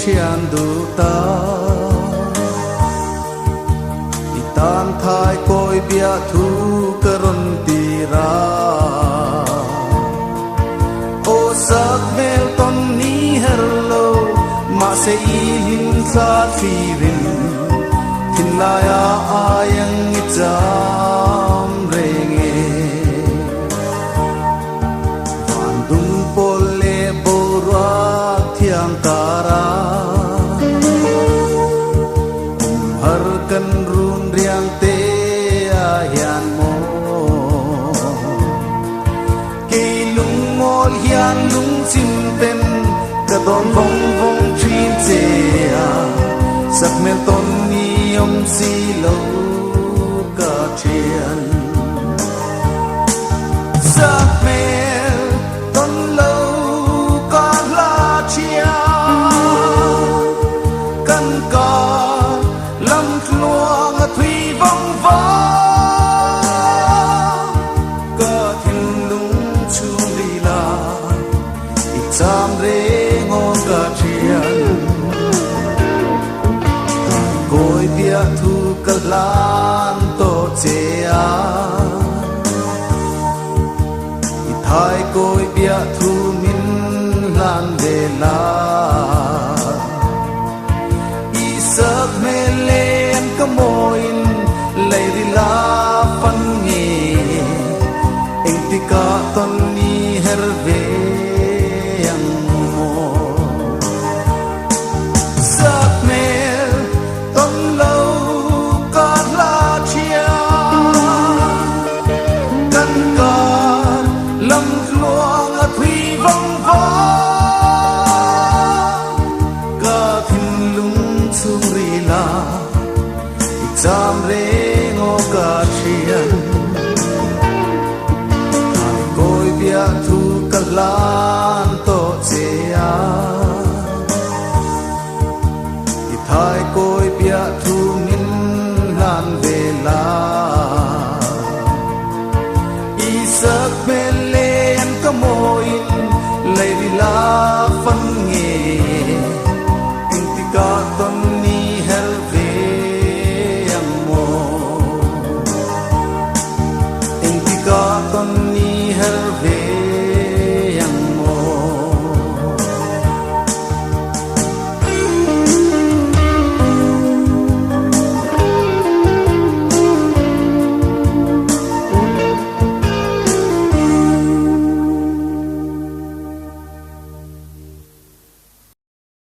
chian du ta itan thai koi bia thu karon tira o sak mel ton ni herlo ma se in sa firin hinaya ayang itam renge vandung pole bora thiang tara har kan run riang te ayan mo ke lung mol hian lung sim pen ka don vong vong trin te a sak mel ton ni om si lo ka thian sak mel ton lo ka la chia kan ka lam luang a thủy vong vong ka thin lung chu li la i cham re ngon ka thian koi bia thu ka lan to che a i thai koi bia thu min lan de la i sak me len ka moin lei ri la fan nge eng ti ka ton ni her ve yang mo sak me ton lo ka la chia kan ka lam luang a thủy vong vong ka thin lung chung ri la cham re ngo ka thian ai koi bia thu ka lan to che a i thai koi bia thu